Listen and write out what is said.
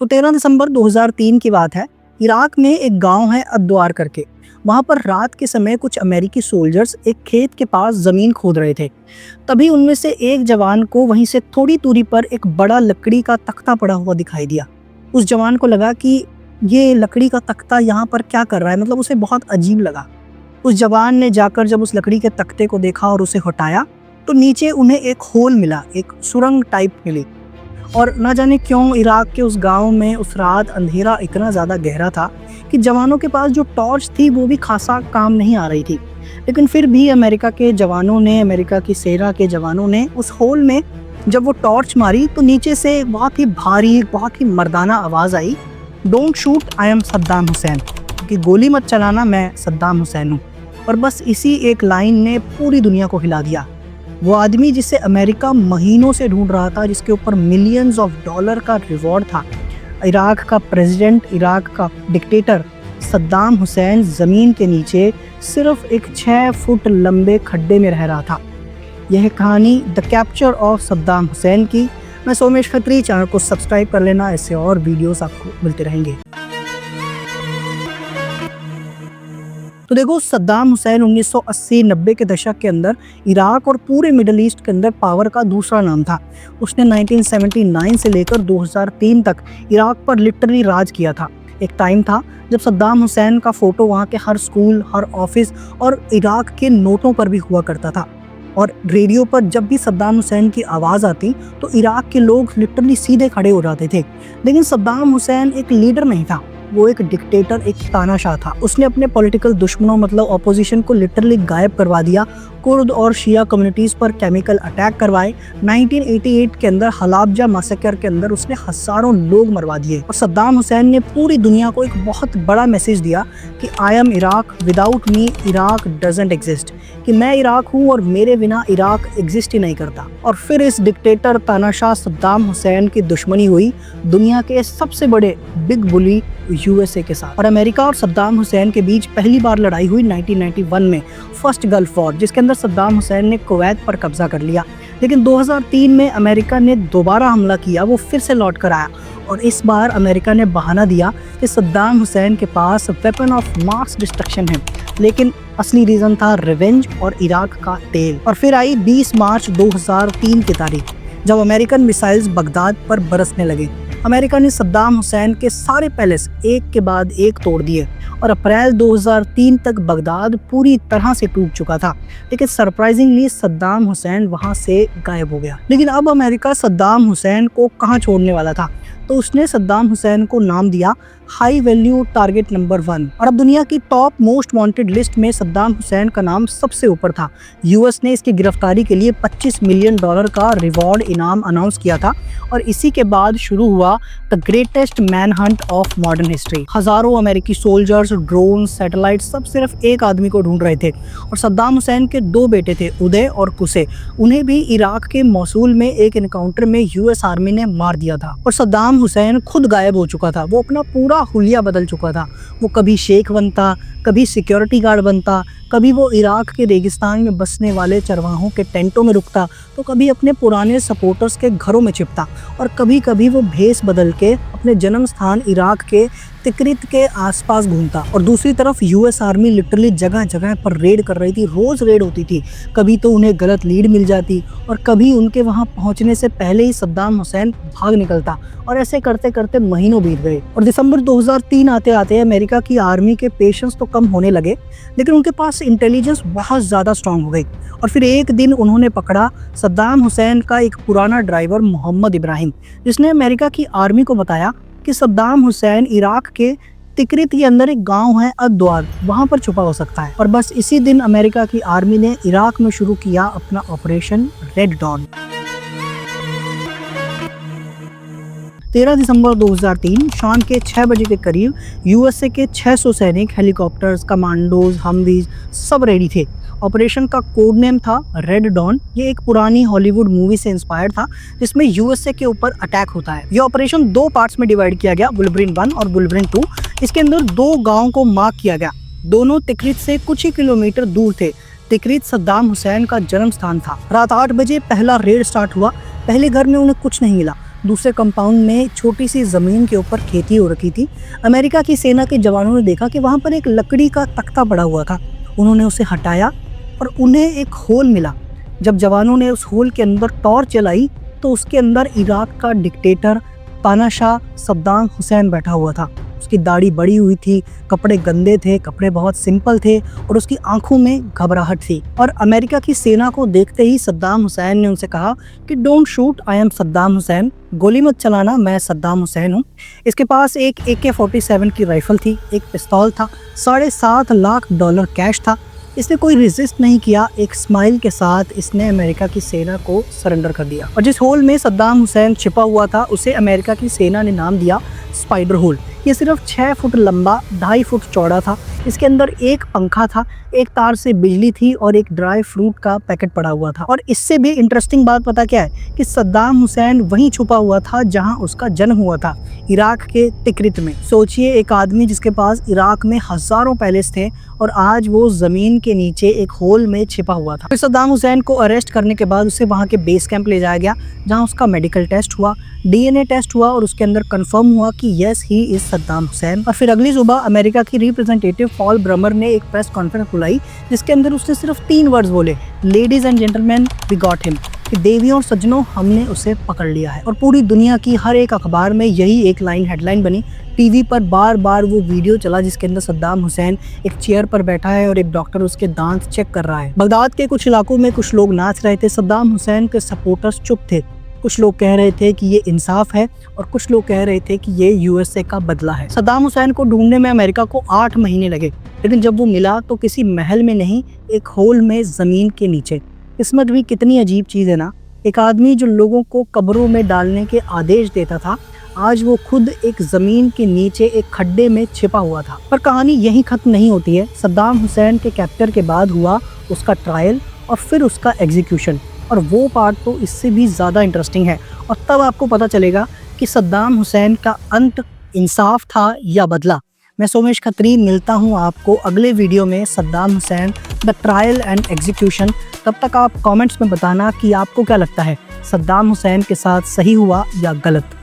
तो 13 दिसंबर 2003 की बात है। इराक में एक गांव है अद्वार करके। वहां पर रात के समय कुछ अमेरिकी सोल्जर्स एक खेत के पास जमीन खोद रहे थे। तभी उनमें से एक जवान को वहीं से थोड़ी दूरी पर एक बड़ा लकड़ी का तख्ता पड़ा हुआ दिखाई दिया। उस जवान को लगा कि ये लकड़ी का तख्ता यहाँ पर क्या कर रहा है, मतलब उसे बहुत अजीब लगा। उस जवान ने जाकर जब उस लकड़ी के तख्ते को देखा और उसे हटाया तो नीचे उन्हें एक होल मिला, एक सुरंग टाइप मिली। और न जाने क्यों इराक के उस गांव में उस रात अंधेरा इतना ज़्यादा गहरा था कि जवानों के पास जो टॉर्च थी वो भी खासा काम नहीं आ रही थी। लेकिन फिर भी अमेरिका की सेना के जवानों ने उस होल में जब वो टॉर्च मारी तो नीचे से बहुत ही भारी, बहुत ही मर्दाना आवाज़ आई, don't shoot, I am Saddam Hussein, कि गोली मत चलाना, मैं सद्दाम हुसैन हूँ। और बस इसी एक लाइन ने पूरी दुनिया को हिला दिया। वो आदमी जिसे अमेरिका महीनों से ढूंढ रहा था, जिसके ऊपर मिलियंस ऑफ डॉलर का रिवॉर्ड था, इराक का प्रेसिडेंट, इराक का डिक्टेटर सद्दाम हुसैन ज़मीन के नीचे सिर्फ एक 6 फुट लंबे खड्डे में रह रहा था। यह कहानी the capture of Saddam Hussain की। मैं सोमेश खत्री, चैनल को सब्सक्राइब कर लेना, ऐसे और वीडियोस आपको मिलते रहेंगे। तो देखो, सद्दाम हुसैन 1980-90 के दशक के अंदर इराक और पूरे मिडल ईस्ट के अंदर पावर का दूसरा नाम था। उसने 1979 से लेकर 2003 तक इराक पर लिटरली राज किया था। एक टाइम था जब सद्दाम हुसैन का फ़ोटो वहाँ के हर स्कूल, हर ऑफिस और इराक के नोटों पर भी हुआ करता था। और रेडियो पर जब भी सद्दाम हुसैन की आवाज़ आती तो इराक के लोग लिटरली सीधे खड़े हो जाते थे। लेकिन सद्दाम हुसैन एक लीडर नहीं था, वो एक डिक्टेटर, एक तानाशाह था। उसने अपने पॉलिटिकल दुश्मनों, मतलब ऑपोजिशन को लिटरली गायब करवा दिया। कुर्द और शिया कम्युनिटीज़ पर केमिकल अटैक करवाए। 1988 के अंदर हलाबजा मैसेकर के अंदर उसने हज़ारों लोग मरवा दिए। और सद्दाम हुसैन ने पूरी दुनिया को एक बहुत बड़ा मैसेज दिया कि I am Iraq, without me Iraq doesn't exist, कि मैं इराक हूँ और मेरे बिना इराक एग्जिस्ट ही नहीं करता। और फिर इस डिक्टेटर तानाशाह सद्दाम हुसैन की दुश्मनी हुई दुनिया के सबसे बड़े बिग बुली यूएसए के साथ। और अमेरिका और सद्दाम हुसैन के बीच पहली बार लड़ाई हुई 1991 में, फर्स्ट गल्फ वॉर, जिसके अंदर सद्दाम हुसैन ने कुवैत पर कब्जा कर लिया। लेकिन 2003 में अमेरिका ने दोबारा हमला किया, वो फिर से लौट कर आया। और इस बार अमेरिका ने बहाना दिया कि सद्दाम हुसैन के पास वेपन ऑफ मास डिस्ट्रक्शन है, लेकिन असली रीज़न था रिवेंज और इराक का तेल। और फिर आई 20 मार्च 2003 की तारीख, जब अमेरिकन मिसाइल्स बगदाद पर बरसने लगे। अमेरिका ने सद्दाम हुसैन के सारे पैलेस एक के बाद एक तोड़ दिए और अप्रैल 2003 तक बगदाद पूरी तरह से टूट चुका था। लेकिन सरप्राइजिंगली सद्दाम हुसैन वहां से गायब हो गया। लेकिन अब अमेरिका सद्दाम हुसैन को कहां छोड़ने वाला था, तो उसने सद्दाम हुसैन को नाम दिया हाई वैल्यू टारगेट नंबर 1। और अब दुनिया की टॉप मोस्ट वांटेड लिस्ट में सद्दाम हुसैन का नाम सबसे ऊपर था। यूएस ने इसकी गिरफ्तारी के लिए $25 मिलियन का रिवॉर्ड इनाम अनाउंस किया था। और इसी के बाद शुरू हुआ the greatest man Hunt of modern history. हजारों अमेरिकी सोल्जर्स, ड्रोन, सैटेलाइट सब सिर्फ एक आदमी को ढूंढ रहे थे। और सद्दाम हुसैन के 2 बेटे थे, उदय और कुसे। उन्हें भी इराक के मौसूल में एक एनकाउंटर में यूएस आर्मी ने मार दिया था। और सद्दाम हुसैन खुद गायब हो चुका था। वो अपना पूरा हुलिया बदल चुका था। वो कभी शेख बनता, कभी सिक्योरिटी गार्ड बनता, कभी वो इराक के रेगिस्तान में बसने वाले चरवाहों के टेंटों में रुकता, तो कभी अपने पुराने सपोर्टर्स के घरों में छिपता, और कभी कभी वो भेस बदल के अपने जन्म स्थान इराक के तिक्रित के आसपास घूमता। और दूसरी तरफ यूएस आर्मी लिटरली जगह जगह पर रेड कर रही थी, रोज़ रेड होती थी। कभी तो उन्हें गलत लीड मिल जाती और कभी उनके वहाँ पहुँचने से पहले ही सद्दाम हुसैन भाग निकलता। और ऐसे करते करते महीनों बीत गए। और दिसंबर 2003 आते आते अमेरिका की आर्मी के पेशेंस तो कम होने लगे, लेकिन उनके पास इंटेलिजेंस बहुत ज़्यादा स्ट्रांग हो गई। और फिर एक दिन उन्होंने पकड़ा सद्दाम हुसैन का एक पुराना ड्राइवर मोहम्मद इब्राहिम, जिसने अमेरिका की आर्मी को बताया कि सद्दाम हुसैन इराक के तिक्रित के अंदर एक गांव है अद्वार, वहां पर छुपा हो सकता है। और बस इसी दिन अमेरिका की आर्मी ने इराक में शुरू किया अपना ऑपरेशन रेड डॉन। 13 दिसंबर 2003 शाम के 6 बजे के करीब यूएसए के 600 सैनिक, हेलीकॉप्टर्स, कमांडोज, हमवीज सब रेडी थे। ऑपरेशन का कोड नेम था रेड डॉन। ये एक पुरानी हॉलीवुड मूवी से इंस्पायर्ड था, जिसमें यूएसए के ऊपर अटैक होता है। ये ऑपरेशन 2 पार्ट्स में डिवाइड किया गया, बुलवरीन 1 और बुलवरीन 2। इसके अंदर 2 गाँव को मार्क किया गया। दोनों तिक्रित से कुछ ही किलोमीटर दूर थे। तिक्रित सद्दाम हुसैन का जन्म स्थान था। रात 8 बजे पहला रेड स्टार्ट हुआ। पहले घर में उन्हें कुछ नहीं मिला। दूसरे कंपाउंड में छोटी सी ज़मीन के ऊपर खेती हो रखी थी। अमेरिका की सेना के जवानों ने देखा कि वहाँ पर एक लकड़ी का तख्ता पड़ा हुआ था। उन्होंने उसे हटाया और उन्हें एक होल मिला। जब जवानों ने उस होल के अंदर टॉर्च जलाई तो उसके अंदर इराक का डिक्टेटर तानाशाह सद्दाम हुसैन बैठा हुआ था। उसकी दाढ़ी बड़ी हुई थी, कपड़े गंदे थे, कपड़े बहुत सिंपल थे और उसकी आंखों में घबराहट थी। और अमेरिका की सेना को देखते ही सद्दाम हुसैन ने उनसे कहा कि don't shoot, I am Saddam Hussain, गोली मत चलाना, मैं सद्दाम हुसैन हूँ। इसके पास एक AK-47 की राइफल थी, एक पिस्तौल था, $7.5 लाख कैश था। इसने कोई रेजिस्ट नहीं किया। एक स्माइल के साथ इसने अमेरिका की सेना को सरेंडर कर दिया। और जिस होल में सद्दाम हुसैन छिपा हुआ था उसे अमेरिका की सेना ने नाम दिया स्पाइडर होल। ये सिर्फ 6 फुट लंबा, 2.5 फुट चौड़ा था। इसके अंदर एक पंखा था, एक तार से बिजली थी और एक ड्राई फ्रूट का पैकेट पड़ा हुआ था। और इससे भी इंटरेस्टिंग बात पता क्या है कि सद्दाम हुसैन वहीं छुपा हुआ था जहां उसका जन्म हुआ था, इराक के तिक्रित में। सोचिए, एक आदमी जिसके पास इराक में हजारों पैलेस थे और आज वो जमीन के नीचे एक होल में छिपा हुआ था। फिर सद्दाम हुसैन को अरेस्ट करने के बाद उसे वहां के बेस कैंप ले जाया गया, जहां उसका मेडिकल टेस्ट हुआ, DNA टेस्ट हुआ और उसके अंदर कंफर्म हुआ कि yes he is Saddam Hussain. और फिर अगली सुबह अमेरिका की रिप्रेजेंटेटिव पॉल ब्रमर ने एक प्रेस कॉन्फ्रेंस बुलाई जिसके अंदर उसने सिर्फ 3 वर्ड्स बोले, ladies and gentleman, we got him, कि देवियों और सज्जनों, हमने उसे पकड़ लिया है। और पूरी दुनिया की हर एक अखबार में यही एक लाइन हेडलाइन बनी। टीवी पर बार बार वो वीडियो चला जिसके अंदर सद्दाम हुसैन एक चेयर पर बैठा है और एक डॉक्टर उसके दांत चेक कर रहा है। बगदाद के कुछ इलाकों में कुछ लोग नाच रहे थे। सद्दाम हुसैन के सपोर्टर्स चुप थे। कुछ लोग कह रहे थे कि ये इंसाफ है और कुछ लोग कह रहे थे कि ये USA का बदला है। सद्दाम हुसैन को ढूंढने में अमेरिका को 8 महीने लगे, लेकिन जब वो मिला तो किसी महल में नहीं, एक होल में जमीन के नीचे। किस्मत भी कितनी अजीब चीज है ना। एक आदमी जो लोगों को कब्रों में डालने के आदेश देता था, आज वो खुद एक जमीन के नीचे एक खड्डे में छिपा हुआ था। पर कहानी यहीं खत्म नहीं होती है। सद्दाम हुसैन के कैप्चर के बाद हुआ उसका ट्रायल और फिर उसका एग्जीक्यूशन, और वो पार्ट तो इससे भी ज़्यादा इंटरेस्टिंग है। और तब आपको पता चलेगा कि सद्दाम हुसैन का अंत इंसाफ था या बदला। मैं सोमेश खत्री मिलता हूँ आपको अगले वीडियो में, Saddam Hussain the trial and execution. तब तक आप कमेंट्स में बताना कि आपको क्या लगता है, सद्दाम हुसैन के साथ सही हुआ या गलत।